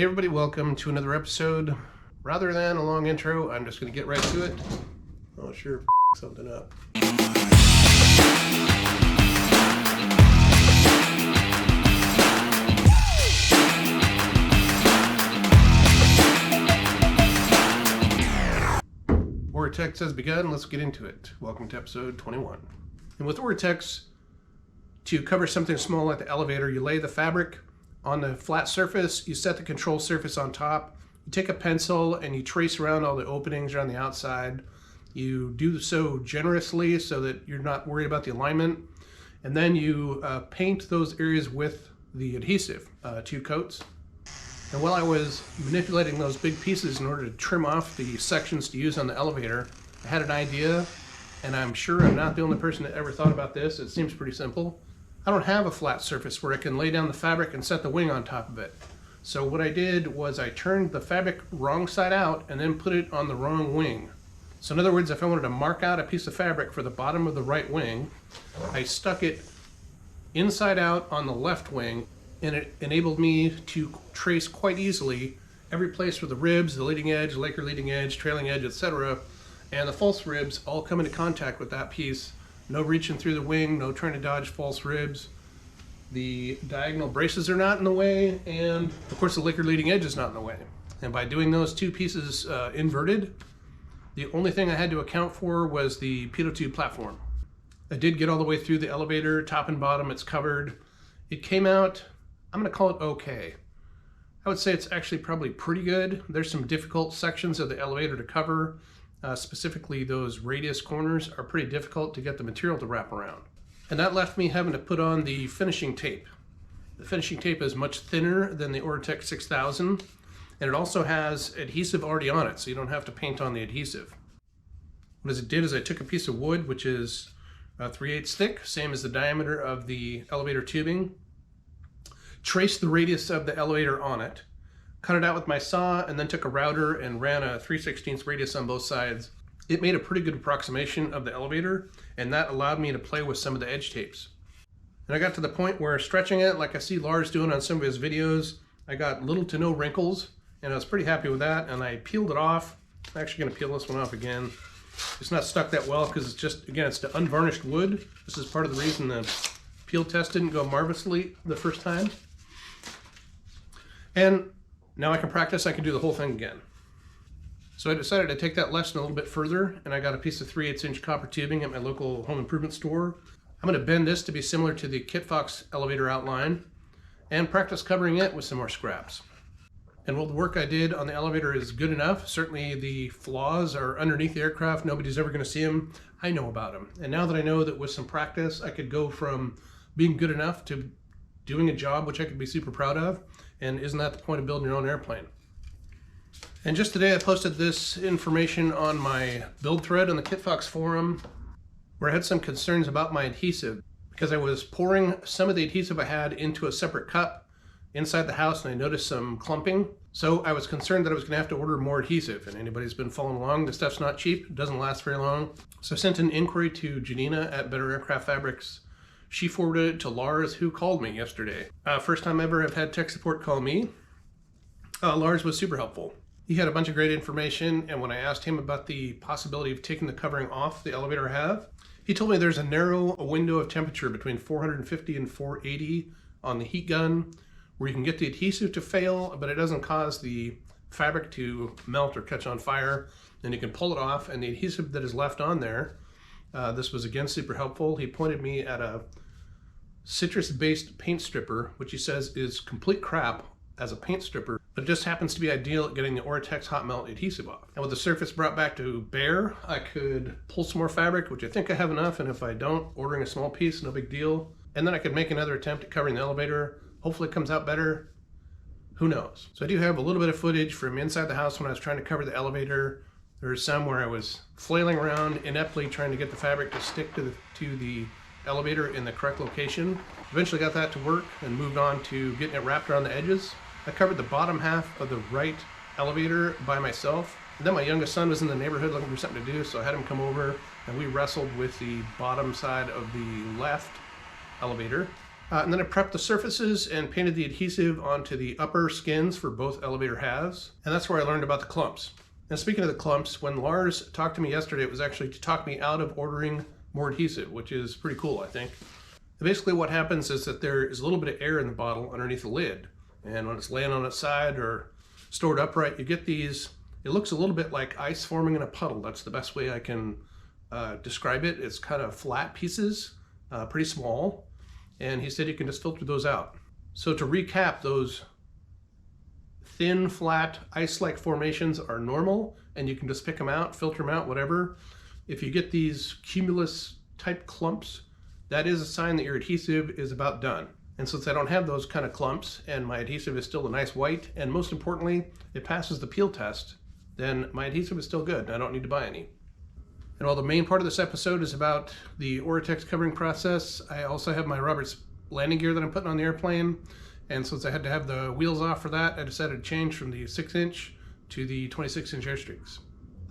Hey everybody, welcome to another episode. Rather than a long intro, I'm just going to get right to it. Oh sure, something up. Oratex has begun, let's get into it. Welcome to episode 21. And with Oratex, to cover something small like the elevator, you lay the fabric on the flat surface, you set the control surface on top, you take a pencil and you trace around all the openings around the outside. You do so generously so that you're not worried about the alignment. And then you paint those areas with the adhesive, 2 coats. And while I was manipulating those big pieces in order to trim off the sections to use on the elevator, I had an idea, and I'm sure I'm not the only person that ever thought about this. It seems pretty simple. I don't have a flat surface where I can lay down the fabric and set the wing on top of it. So what I did was I turned the fabric wrong side out and then put it on the wrong wing. So in other words, if I wanted to mark out a piece of fabric for the bottom of the right wing, I stuck it inside out on the left wing, and it enabled me to trace quite easily every place where the ribs, the leading edge, Laker leading edge, trailing edge, etc., and the false ribs all come into contact with that piece. No reaching through the wing, no trying to dodge false ribs. The diagonal braces are not in the way, and of course the Laker leading edge is not in the way. And by doing those 2 pieces inverted, the only thing I had to account for was the pitot tube platform. I did get all the way through the elevator, top and bottom, it's covered. It came out, I'm gonna call it okay. I would say it's actually probably pretty good. There's some difficult sections of the elevator to cover. Specifically, those radius corners are pretty difficult to get the material to wrap around. And that left me having to put on the finishing tape. The finishing tape is much thinner than the Oratex 6000, and it also has adhesive already on it, so you don't have to paint on the adhesive. What I did is I took a piece of wood, which is 3/8 thick, same as the diameter of the elevator tubing, traced the radius of the elevator on it, cut it out with my saw, and then took a router and ran a 3/16 radius on both sides. It made a pretty good approximation of the elevator, and that allowed me to play with some of the edge tapes. And I got to the point where stretching it, like I see Lars doing on some of his videos, I got little to no wrinkles, and I was pretty happy with that, and I peeled it off. I'm actually gonna peel this one off again. It's not stuck that well because it's just, again, it's the unvarnished wood. This is part of the reason the peel test didn't go marvelously the first time. And now I can practice, I can do the whole thing again. So I decided to take that lesson a little bit further, and I got a piece of 3/8 inch copper tubing at my local home improvement store. I'm going to bend this to be similar to the Kitfox elevator outline and practice covering it with some more scraps. And while the work I did on the elevator is good enough, certainly the flaws are underneath the aircraft. Nobody's ever going to see them. I know about them. And now that I know that with some practice, I could go from being good enough to doing a job which I could be super proud of. And isn't that the point of building your own airplane? And just today I posted this information on my build thread on the Kitfox forum, where I had some concerns about my adhesive because I was pouring some of the adhesive I had into a separate cup inside the house, and I noticed some clumping. So I was concerned that I was going to have to order more adhesive. And anybody's been following along, the stuff's not cheap, it doesn't last very long. So I sent an inquiry to Janina at Better Aircraft Fabrics. She forwarded it to Lars, who called me yesterday. First time ever I've had tech support call me. Lars was super helpful. He had a bunch of great information, and when I asked him about the possibility of taking the covering off the elevator I have, he told me there's a narrow window of temperature between 450 and 480 on the heat gun, where you can get the adhesive to fail, but it doesn't cause the fabric to melt or catch on fire. Then you can pull it off, and the adhesive that is left on there, this was again super helpful. He pointed me at a citrus-based paint stripper, which he says is complete crap as a paint stripper, but it just happens to be ideal at getting the Oratex hot melt adhesive off. And with the surface brought back to bare, I could pull some more fabric, which I think I have enough, and if I don't, ordering a small piece, no big deal. And then I could make another attempt at covering the elevator. Hopefully it comes out better. Who knows? So I do have a little bit of footage from inside the house when I was trying to cover the elevator. There's some where I was flailing around ineptly trying to get the fabric to stick to the elevator in the correct location. Eventually got that to work and moved on to getting it wrapped around the edges. I covered the bottom half of the right elevator by myself. And then my youngest son was in the neighborhood looking for something to do, so I had him come over and we wrestled with the bottom side of the left elevator. And then I prepped the surfaces and painted the adhesive onto the upper skins for both elevator halves. And that's where I learned about the clumps. And speaking of the clumps, when Lars talked to me yesterday, it was actually to talk me out of ordering more adhesive, which is pretty cool, I think. And basically what happens is that there is a little bit of air in the bottle underneath the lid. And when it's laying on its side or stored upright, you get these, it looks a little bit like ice forming in a puddle. That's the best way I can describe it. It's kind of flat pieces, pretty small. And he said you can just filter those out. So to recap, those thin, flat, ice-like formations are normal, and you can just pick them out, filter them out, whatever. If you get these cumulus-type clumps, that is a sign that your adhesive is about done. And since I don't have those kind of clumps, and my adhesive is still a nice white, and most importantly, it passes the peel test, then my adhesive is still good, and I don't need to buy any. And while the main part of this episode is about the Oratex covering process, I also have my Robert's landing gear that I'm putting on the airplane. And since I had to have the wheels off for that, I decided to change from the 6-inch to the 26-inch Airstreaks.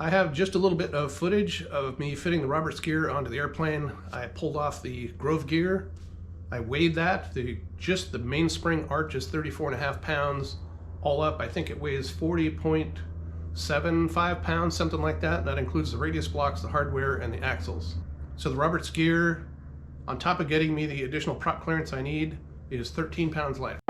I have just a little bit of footage of me fitting the Robert's gear onto the airplane. I pulled off the Grove gear. I weighed that. Just the mainspring arch is 34.5 pounds. All up, I think it weighs 40.75 pounds, something like that. And that includes the radius blocks, the hardware, and the axles. So the Robert's gear, on top of getting me the additional prop clearance I need, is 13 pounds lighter.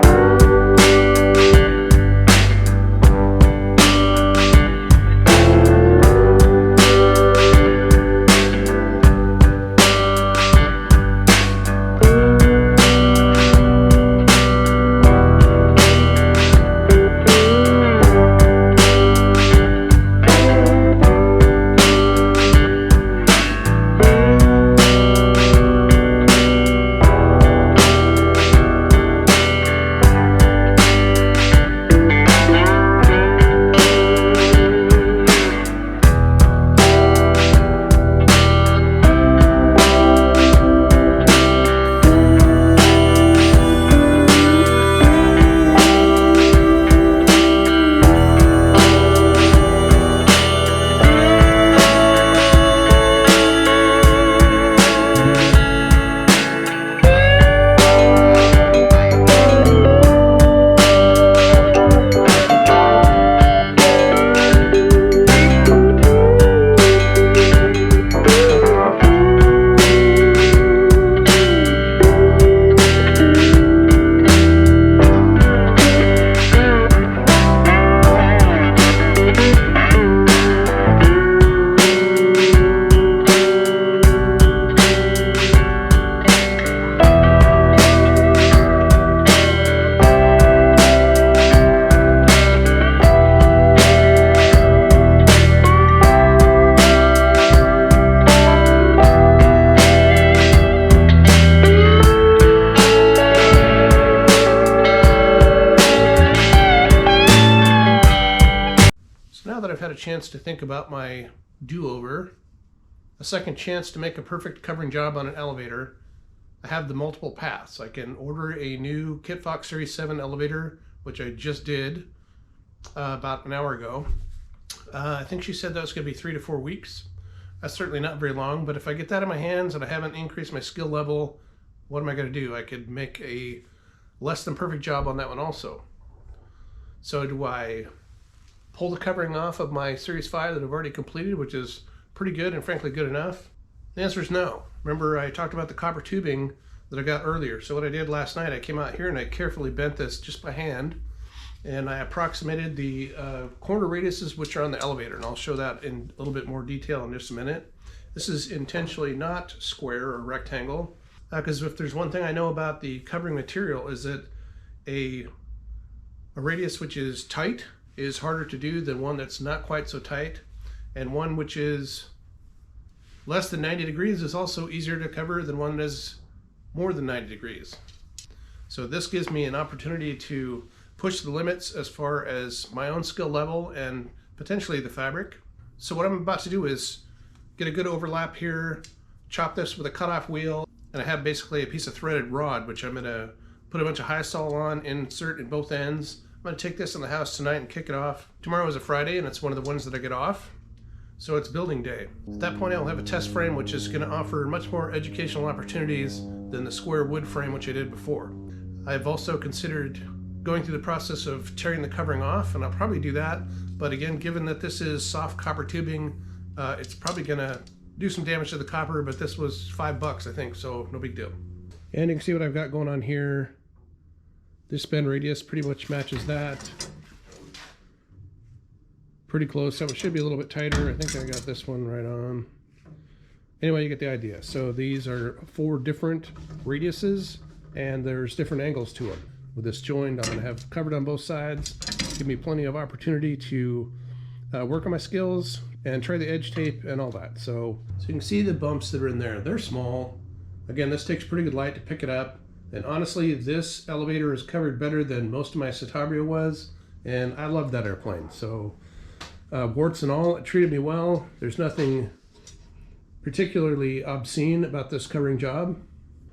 Had a chance to think about my do-over, a second chance to make a perfect covering job on an elevator, I have the multiple paths. I can order a new Kitfox Series 7 elevator, which I just did about an hour ago. I think she said that was going to be 3 to 4 weeks. That's certainly not very long, but if I get that in my hands and I haven't increased my skill level, what am I going to do? I could make a less than perfect job on that one also. So do I pull the covering off of my Series 5 that I've already completed, which is pretty good and frankly good enough? The answer is no. Remember I talked about the copper tubing that I got earlier. So what I did last night, I came out here and I carefully bent this just by hand, and I approximated the corner radiuses which are on the elevator, and I'll show that in a little bit more detail in just a minute. This is intentionally not square or rectangle, because if there's one thing I know about the covering material is that a radius which is tight is harder to do than one that's not quite so tight, and one which is less than 90 degrees is also easier to cover than one that is more than 90 degrees. So this gives me an opportunity to push the limits as far as my own skill level and potentially the fabric. So what I'm about to do is get a good overlap here, chop this with a cutoff wheel, and I have basically a piece of threaded rod which I'm going to put a bunch of high sol on, insert in both ends. I'm going to take this in the house tonight and kick it off. Tomorrow is a Friday and it's one of the ones that I get off. So it's building day. At that point, I'll have a test frame which is going to offer much more educational opportunities than the square wood frame which I did before. I've also considered going through the process of tearing the covering off, and I'll probably do that. But again, given that this is soft copper tubing, it's probably going to do some damage to the copper, but this was $5, I think, so no big deal. And you can see what I've got going on here. This bend radius pretty much matches that. Pretty close, so it should be a little bit tighter. I think I got this one right on. Anyway, you get the idea. So these are 4 different radiuses, and there's different angles to them. With this joint, I'm gonna have covered on both sides. Give me plenty of opportunity to work on my skills and try the edge tape and all that. So you can see the bumps that are in there. They're small. Again, this takes pretty good light to pick it up. And honestly, this elevator is covered better than most of my Citabria was, and I love that airplane. So warts and all, it treated me well. There's nothing particularly obscene about this covering job.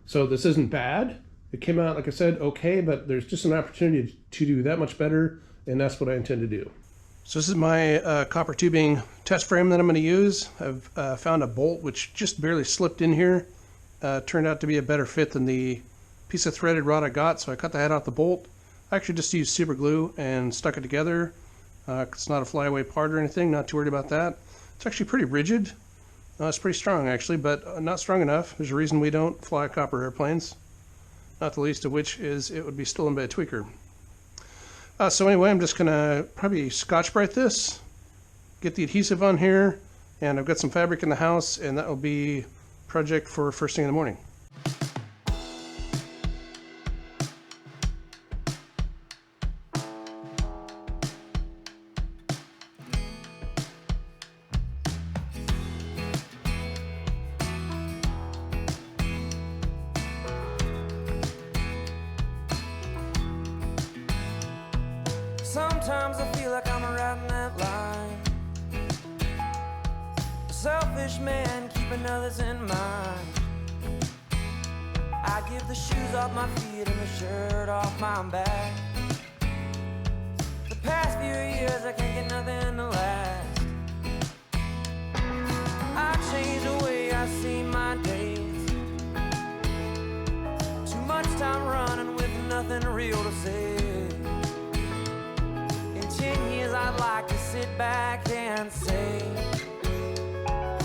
So this isn't bad. It came out, like I said, okay, but there's just an opportunity to do that much better, and that's what I intend to do. So this is my copper tubing test frame that I'm going to use. I've found a bolt which just barely slipped in here. Turned out to be a better fit than the piece of threaded rod I got, so I cut the head off the bolt. I actually just used super glue and stuck it together. It's not a flyaway part or anything, not too worried about that. It's actually pretty rigid. It's pretty strong actually, but not strong enough. There's a reason we don't fly copper airplanes, not the least of which is it would be stolen by a tweaker. So anyway, I'm just gonna probably Scotch-Brite this, get the adhesive on here, and I've got some fabric in the house, and that will be a project for first thing in the morning. Sometimes I feel like I'm riding that line, a selfish man keeping others in mind. I give the shoes off my feet and the shirt off my back. The past few years I can't get nothing to last. I changed the way I see my days. Too much time running with nothing real to say. 10 years I'd like to sit back and say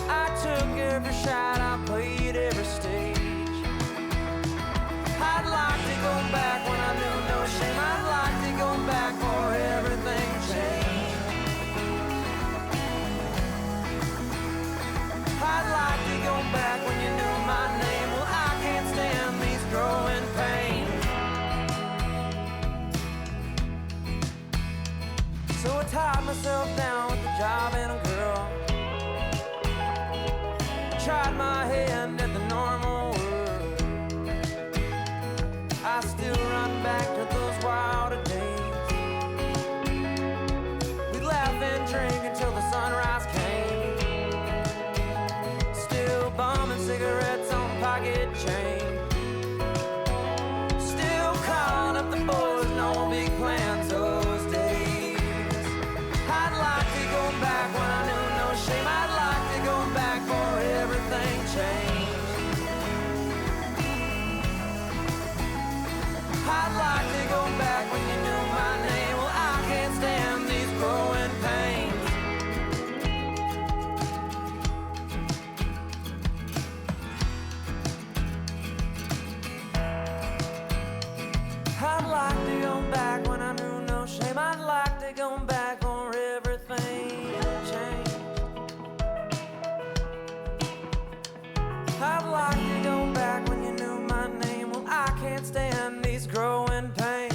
I took every shot, I played every stage. I'd like to go back when I knew no shame. I'd like to go back for everything changed. I'd like to go back when you knew my name. Well, I can't stand these growing pains. So I tied myself down with a job and a girl. Tried my hand at the normal world. I still run back to those wilder days. We'd laugh and drink until the sunrise came. Still bumming cigarettes on pocket chain. Still calling up the boys, no big plans those days. I'd like to go back when I knew no shame. I'd like to go back for everything changed. I'd like to go back when you knew my name. Well, I can't stand these growing pains. I'd like to go back when I knew no shame. I'd like to go back for everything changed. I'd like to go back when you knew my name. Well, I can't stand these growing pains.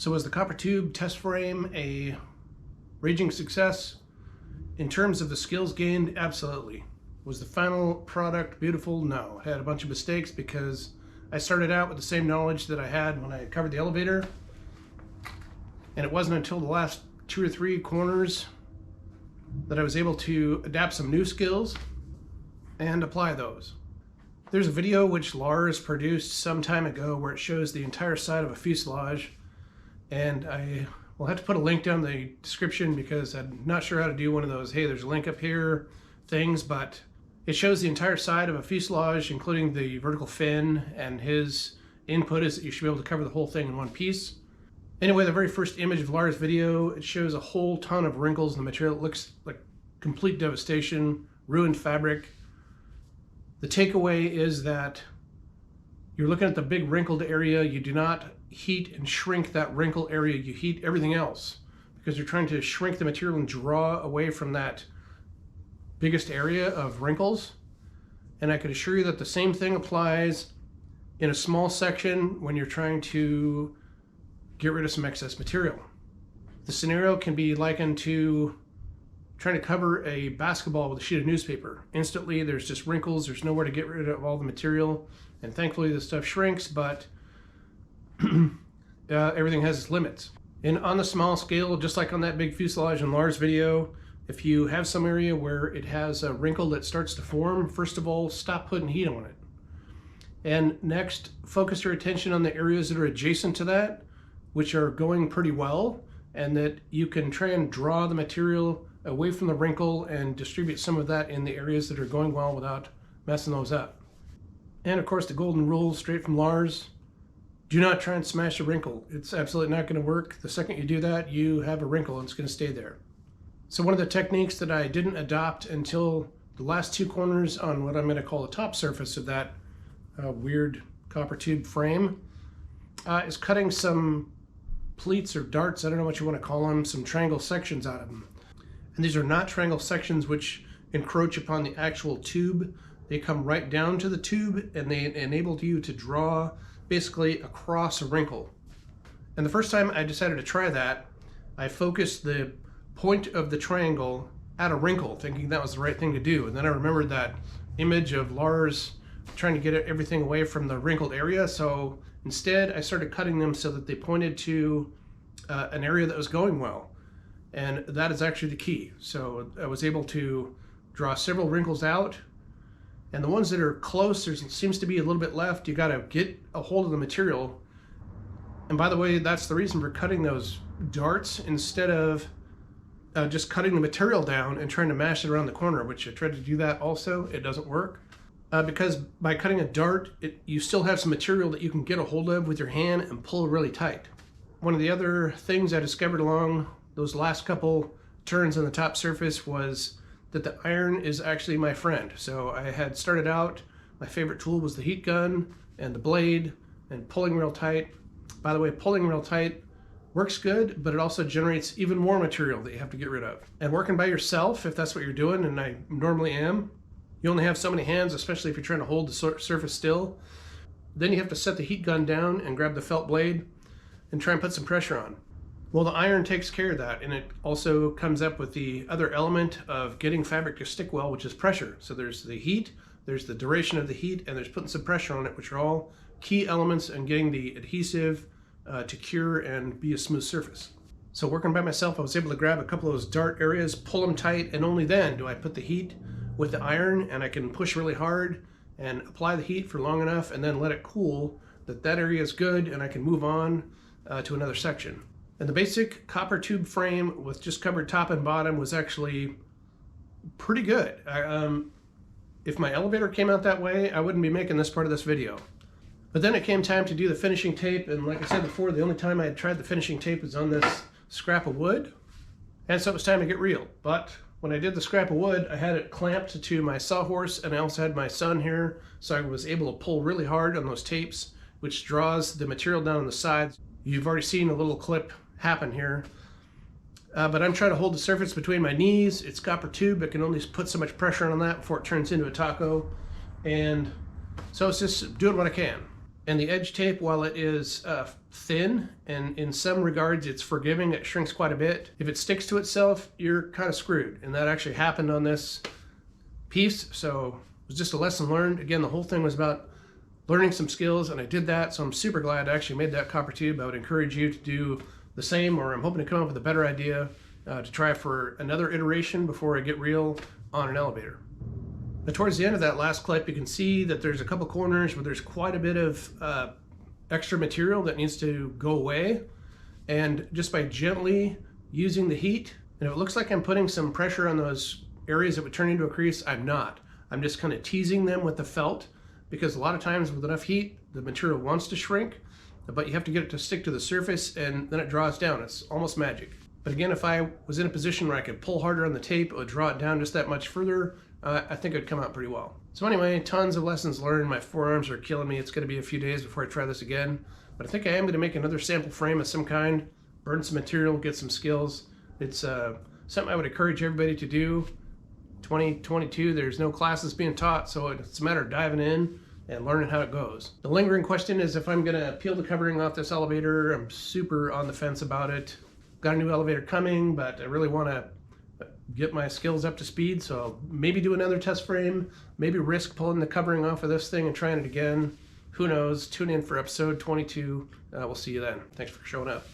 So was the copper tube test frame a raging success? In terms of the skills gained, absolutely. Was the final product beautiful? No. I had a bunch of mistakes because I started out with the same knowledge that I had when I covered the elevator. And it wasn't until the last 2 or 3 corners that I was able to adapt some new skills and apply those. There's a video which Lars produced some time ago where it shows the entire side of a fuselage, and I will have to put a link down in the description because I'm not sure how to do one of those, hey, there's a link up here things, but it shows the entire side of a fuselage, including the vertical fin, and his input is that you should be able to cover the whole thing in one piece. Anyway, the very first image of Lars' video, it shows a whole ton of wrinkles in the material. It looks like complete devastation, ruined fabric. The takeaway is that you're looking at the big wrinkled area. You do not heat and shrink that wrinkle area. You heat everything else because you're trying to shrink the material and draw away from that biggest area of wrinkles. And I can assure you that the same thing applies in a small section when you're trying to get rid of some excess material. The scenario can be likened to trying to cover a basketball with a sheet of newspaper. Instantly, there's just wrinkles. There's nowhere to get rid of all the material. And thankfully, the stuff shrinks, but everything has its limits. And on the small scale, just like on that big fuselage in Lars' video, if you have some area where it has a wrinkle that starts to form, first of all, stop putting heat on it. And next, focus your attention on the areas that are adjacent to that, which are going pretty well, and that you can try and draw the material away from the wrinkle and distribute some of that in the areas that are going well without messing those up. And of course, the golden rule straight from Lars: do not try and smash a wrinkle. It's absolutely not going to work. The second you do that, you have a wrinkle and it's going to stay there. So one of the techniques that I didn't adopt until the last 2 corners on what I'm going to call the top surface of that weird copper tube frame is cutting some pleats or darts, I don't know what you want to call them, some triangle sections out of them. And these are not triangle sections which encroach upon the actual tube. They come right down to the tube and they enable you to draw basically across a wrinkle. And the first time I decided to try that, I focused the point of the triangle at a wrinkle, thinking that was the right thing to do. And then I remembered that image of Lars trying to get everything away from the wrinkled area. So instead, I started cutting them so that they pointed to an area that was going well. And that is actually the key. So I was able to draw several wrinkles out. And the ones that are close, there seems to be a little bit left. You got to get a hold of the material. And by the way, that's the reason for cutting those darts instead of just cutting the material down and trying to mash it around the corner, which I tried to do that also. It doesn't work. Because by cutting a dart, you still have some material that you can get a hold of with your hand and pull really tight. One of the other things I discovered along those last couple turns on the top surface was that the iron is actually my friend. So I had started out, my favorite tool was the heat gun and the blade and pulling real tight. By the way, pulling real tight works good, but it also generates even more material that you have to get rid of. And working by yourself, if that's what you're doing, and I normally am, you only have so many hands, especially if you're trying to hold the surface still. Then you have to set the heat gun down and grab the felt blade and try and put some pressure on. Well, the iron takes care of that, and it also comes up with the other element of getting fabric to stick well, which is pressure. So there's the heat, there's the duration of the heat, and there's putting some pressure on it, which are all key elements in getting the adhesive to cure and be a smooth surface. So working by myself, I was able to grab a couple of those dart areas, pull them tight, and only then do I put the heat with the iron, and I can push really hard and apply the heat for long enough and then let it cool, that area is good, and I can move on to another section. And the basic copper tube frame with just covered top and bottom was actually pretty good. If my elevator came out that way, I wouldn't be making this part of this video. But then it came time to do the finishing tape, and like I said before, the only time I had tried the finishing tape was on this scrap of wood, and so it was time to get real. But when I did the scrap of wood, I had it clamped to my sawhorse, and I also had my son here, so I was able to pull really hard on those tapes, which draws the material down on the sides. You've already seen a little clip happen here. But I'm trying to hold the surface between my knees. It's copper tube. I can only put so much pressure on that before it turns into a taco. And so it's just doing what I can. And the edge tape, while it is thin and in some regards it's forgiving, it shrinks quite a bit. If it sticks to itself, you're kind of screwed. And that actually happened on this piece. So it was just a lesson learned. Again, the whole thing was about learning some skills, and I did that. So I'm super glad I actually made that copper tube. I would encourage you to do the same, or I'm hoping to come up with a better idea to try for another iteration before I get real on an elevator. Now, towards the end of that last clip, you can see that there's a couple corners where there's quite a bit of extra material that needs to go away. And just by gently using the heat, and if it looks like I'm putting some pressure on those areas that would turn into a crease, I'm not. I'm just kind of teasing them with the felt, because a lot of times with enough heat, the material wants to shrink, but you have to get it to stick to the surface, and then it draws down. It's almost magic. But again, if I was in a position where I could pull harder on the tape, it would draw it down just that much further, I think it would come out pretty well. So anyway, tons of lessons learned. My forearms are killing me. It's going to be a few days before I try this again. But I think I am going to make another sample frame of some kind, burn some material, get some skills. It's something I would encourage everybody to do. 2022, there's no classes being taught, so it's a matter of diving in and learning how it goes. The lingering question is if I'm going to peel the covering off this elevator. I'm super on the fence about it. Got a new elevator coming, but I really want to get my skills up to speed, so I'll maybe do another test frame, maybe risk pulling the covering off of this thing and trying it again. Who knows? Tune in for episode 22. We'll see you then. Thanks for showing up.